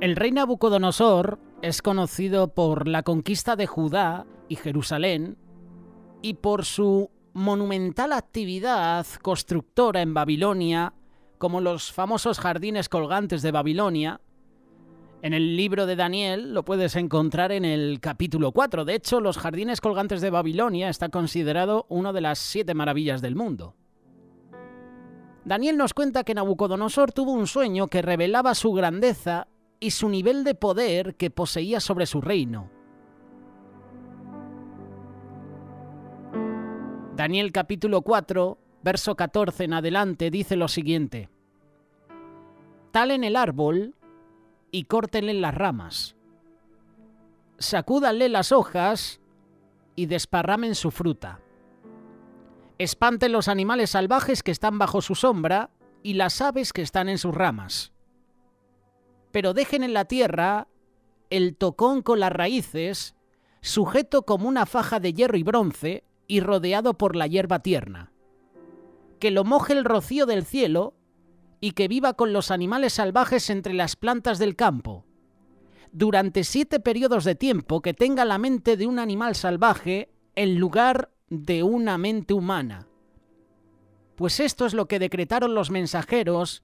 El rey Nabucodonosor es conocido por la conquista de Judá y Jerusalén y por su monumental actividad constructora en Babilonia, como los famosos jardines colgantes de Babilonia. En el libro de Daniel lo puedes encontrar en el capítulo 4. De hecho, los jardines colgantes de Babilonia está considerado una de las 7 maravillas del mundo. Daniel nos cuenta que Nabucodonosor tuvo un sueño que revelaba su grandeza y su nivel de poder que poseía sobre su reino. Daniel capítulo 4, verso 14 en adelante dice lo siguiente: talen el árbol y córtenle las ramas, sacúdanle las hojas y desparramen su fruta. Espanten los animales salvajes que están bajo su sombra y las aves que están en sus ramas. Pero dejen en la tierra el tocón con las raíces, sujeto como una faja de hierro y bronce y rodeado por la hierba tierna. Que lo moje el rocío del cielo y que viva con los animales salvajes entre las plantas del campo. Durante 7 periodos de tiempo que tenga la mente de un animal salvaje en lugar de una mente humana. Pues esto es lo que decretaron los mensajeros,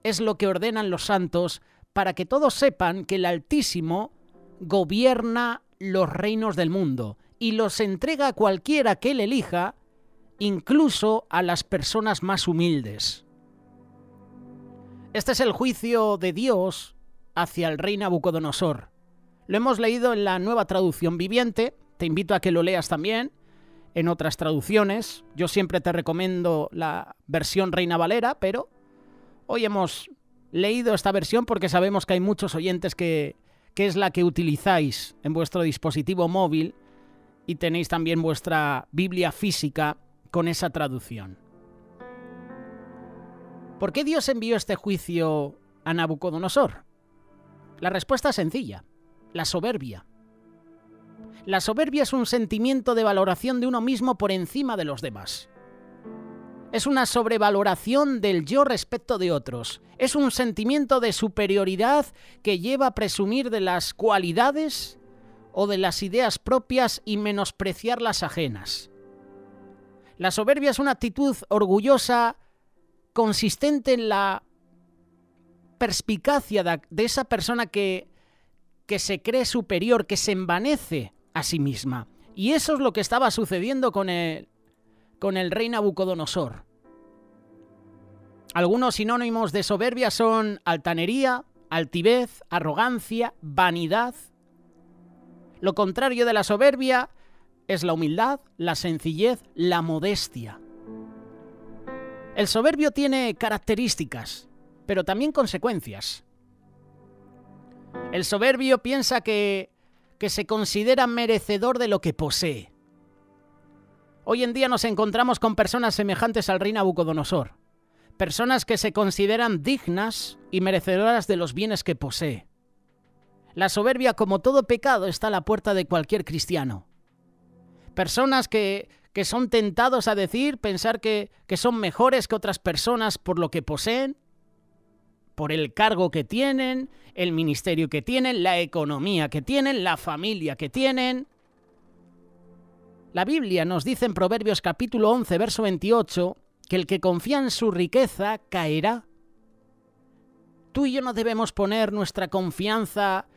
es lo que ordenan los santos, para que todos sepan que el Altísimo gobierna los reinos del mundo y los entrega a cualquiera que él elija, incluso a las personas más humildes. Este es el juicio de Dios hacia el rey Nabucodonosor. Lo hemos leído en la Nueva Traducción Viviente, te invito a que lo leas también en otras traducciones. Yo siempre te recomiendo la versión Reina Valera, pero hoy hemos leído esta versión porque sabemos que hay muchos oyentes que es la que utilizáis en vuestro dispositivo móvil y tenéis también vuestra Biblia física con esa traducción. ¿Por qué Dios envió este juicio a Nabucodonosor? La respuesta es sencilla: la soberbia. La soberbia es un sentimiento de valoración de uno mismo por encima de los demás. Es una sobrevaloración del yo respecto de otros. Es un sentimiento de superioridad que lleva a presumir de las cualidades o de las ideas propias y menospreciar las ajenas. La soberbia es una actitud orgullosa consistente en la perspicacia de esa persona que se cree superior, que se envanece a sí misma. Y eso es lo que estaba sucediendo con el rey Nabucodonosor. Algunos sinónimos de soberbia son altanería, altivez, arrogancia, vanidad. Lo contrario de la soberbia es la humildad, la sencillez, la modestia. El soberbio tiene características, pero también consecuencias. El soberbio piensa que se considera merecedor de lo que posee. Hoy en día nos encontramos con personas semejantes al rey Nabucodonosor. Personas que se consideran dignas y merecedoras de los bienes que posee. La soberbia, como todo pecado, está a la puerta de cualquier cristiano. Personas que son tentados a pensar que son mejores que otras personas por lo que poseen, por el cargo que tienen, el ministerio que tienen, la economía que tienen, la familia que tienen. La Biblia nos dice en Proverbios capítulo 11, verso 28, que el que confía en su riqueza caerá. Tú y yo no debemos poner nuestra confianza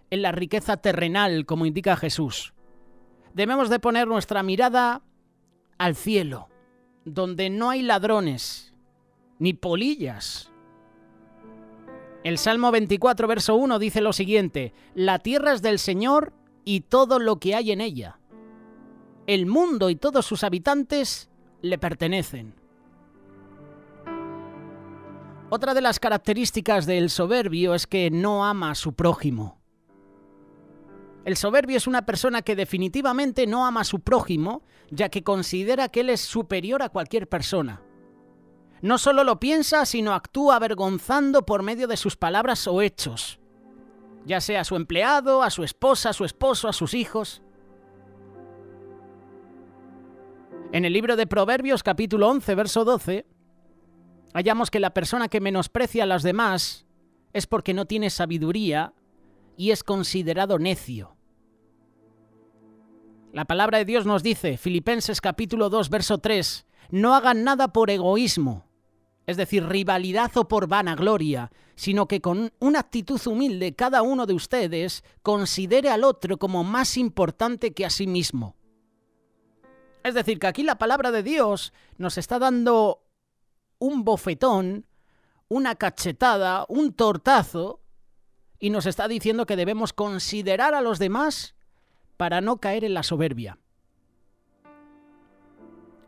en la riqueza terrenal, como indica Jesús. Debemos de poner nuestra mirada al cielo, donde no hay ladrones, ni polillas. El Salmo 24, verso 1 dice lo siguiente: la tierra es del Señor y todo lo que hay en ella. El mundo y todos sus habitantes le pertenecen. Otra de las características del soberbio es que no ama a su prójimo. El soberbio es una persona que definitivamente no ama a su prójimo, ya que considera que él es superior a cualquier persona. No solo lo piensa, sino actúa avergonzando por medio de sus palabras o hechos, ya sea a su empleado, a su esposa, a su esposo, a sus hijos. En el libro de Proverbios, capítulo 11, verso 12, hallamos que la persona que menosprecia a los demás es porque no tiene sabiduría y es considerado necio. La palabra de Dios nos dice, Filipenses capítulo 2, verso 3, no hagan nada por egoísmo, es decir, rivalidad o por vanagloria, sino que con una actitud humilde cada uno de ustedes considere al otro como más importante que a sí mismo. Es decir, que aquí la palabra de Dios nos está dando un bofetón, una cachetada, un tortazo, y nos está diciendo que debemos considerar a los demás para no caer en la soberbia.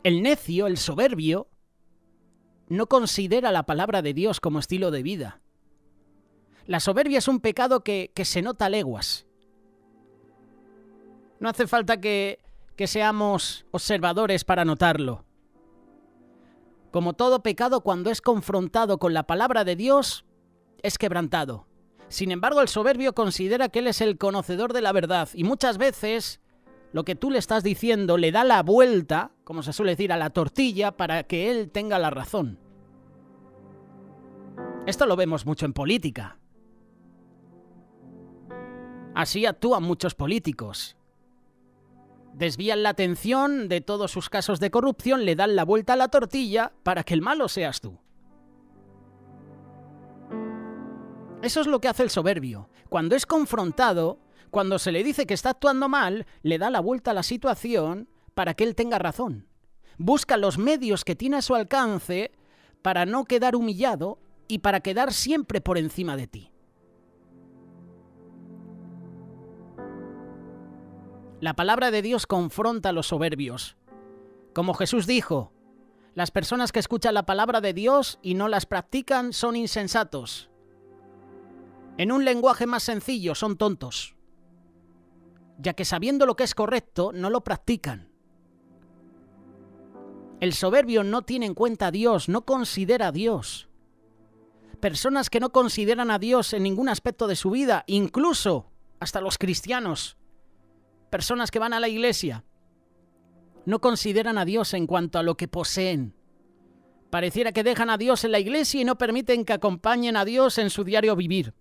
El necio, el soberbio, no considera la palabra de Dios como estilo de vida. La soberbia es un pecado que se nota a leguas. No hace falta que seamos observadores para notarlo. Como todo pecado, cuando es confrontado con la palabra de Dios, es quebrantado. Sin embargo, el soberbio considera que él es el conocedor de la verdad y muchas veces lo que tú le estás diciendo le da la vuelta, como se suele decir, a la tortilla para que él tenga la razón. Esto lo vemos mucho en política. Así actúan muchos políticos. Desvían la atención de todos sus casos de corrupción, le dan la vuelta a la tortilla para que el malo seas tú. Eso es lo que hace el soberbio. Cuando es confrontado, cuando se le dice que está actuando mal, le da la vuelta a la situación para que él tenga razón. Busca los medios que tiene a su alcance para no quedar humillado y para quedar siempre por encima de ti. La palabra de Dios confronta a los soberbios. Como Jesús dijo, las personas que escuchan la palabra de Dios y no las practican son insensatos. En un lenguaje más sencillo, son tontos, ya que sabiendo lo que es correcto, no lo practican. El soberbio no tiene en cuenta a Dios, no considera a Dios. Personas que no consideran a Dios en ningún aspecto de su vida, incluso hasta los cristianos, personas que van a la iglesia, no consideran a Dios en cuanto a lo que poseen. Pareciera que dejan a Dios en la iglesia y no permiten que acompañen a Dios en su diario vivir.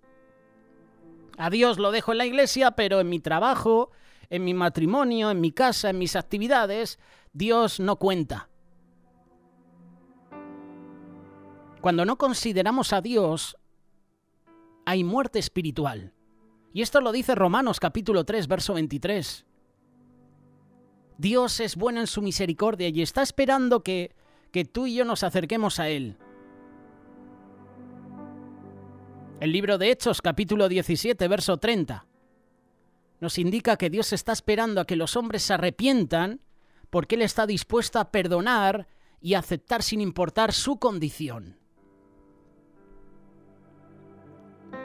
A Dios lo dejo en la iglesia, pero en mi trabajo, en mi matrimonio, en mi casa, en mis actividades, Dios no cuenta. Cuando no consideramos a Dios, hay muerte espiritual. Y esto lo dice Romanos capítulo 3, verso 23. Dios es bueno en su misericordia y está esperando que tú y yo nos acerquemos a Él. El libro de Hechos, capítulo 17, verso 30, nos indica que Dios está esperando a que los hombres se arrepientan porque Él está dispuesto a perdonar y a aceptar sin importar su condición.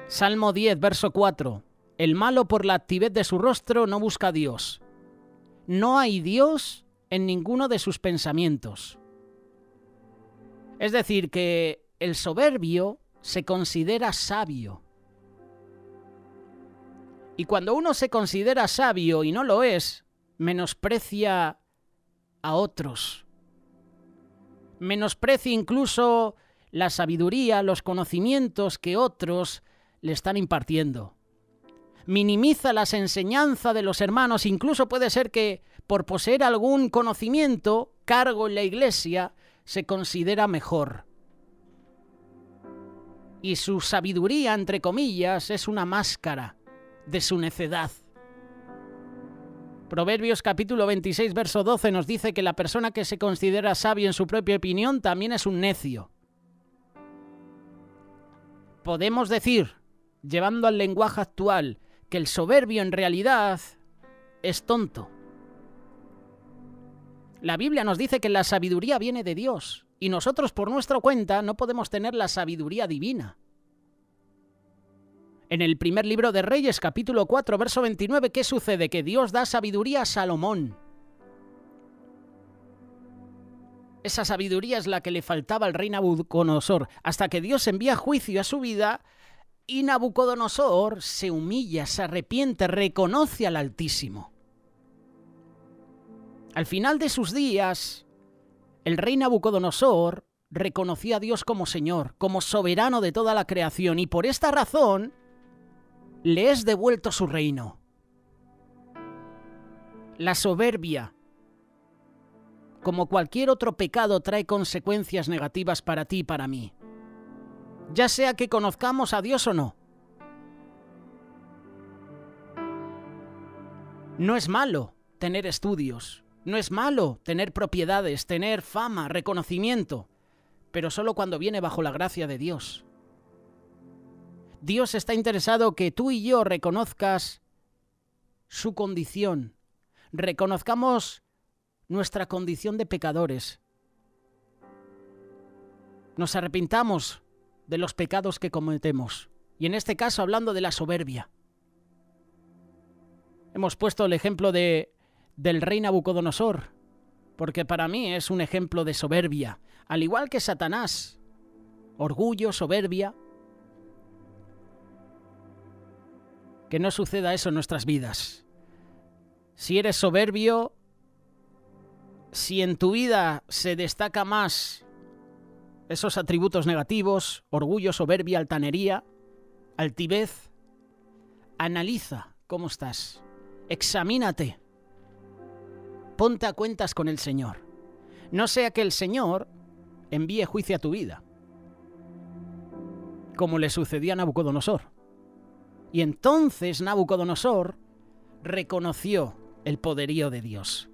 Salmo 10, verso 4. El malo por la altivez de su rostro no busca a Dios. No hay Dios en ninguno de sus pensamientos. Es decir, que el soberbio se considera sabio. Y cuando uno se considera sabio y no lo es, menosprecia a otros. Menosprecia incluso la sabiduría, los conocimientos que otros le están impartiendo. Minimiza las enseñanzas de los hermanos, incluso puede ser que por poseer algún conocimiento, cargo en la iglesia, se considera mejor. Y su sabiduría, entre comillas, es una máscara de su necedad. Proverbios capítulo 26, verso 12 nos dice que la persona que se considera sabio en su propia opinión también es un necio. Podemos decir, llevando al lenguaje actual, que el soberbio en realidad es tonto. La Biblia nos dice que la sabiduría viene de Dios y nosotros por nuestra cuenta no podemos tener la sabiduría divina. En el primer libro de Reyes, capítulo 4, verso 29, ¿qué sucede? Que Dios da sabiduría a Salomón. Esa sabiduría es la que le faltaba al rey Nabucodonosor, hasta que Dios envía juicio a su vida y Nabucodonosor se humilla, se arrepiente, reconoce al Altísimo. Al final de sus días, el rey Nabucodonosor reconoció a Dios como Señor, como soberano de toda la creación, y por esta razón le es devuelto su reino. La soberbia, como cualquier otro pecado, trae consecuencias negativas para ti y para mí, ya sea que conozcamos a Dios o no. No es malo tener estudios, no es malo tener propiedades, tener fama, reconocimiento, pero solo cuando viene bajo la gracia de Dios. Dios está interesado que tú y yo reconozcas su condición, reconozcamos nuestra condición de pecadores, nos arrepintamos de los pecados que cometemos, y en este caso hablando de la soberbia. Hemos puesto el ejemplo del rey Nabucodonosor, porque para mí es un ejemplo de soberbia, al igual que Satanás. Orgullo, soberbia. Que no suceda eso en nuestras vidas. Si eres soberbio, si en tu vida se destaca más esos atributos negativos, orgullo, soberbia, altanería, altivez, analiza cómo estás. Examínate. Ponte a cuentas con el Señor. No sea que el Señor envíe juicio a tu vida, como le sucedió a Nabucodonosor. Y entonces Nabucodonosor reconoció el poderío de Dios.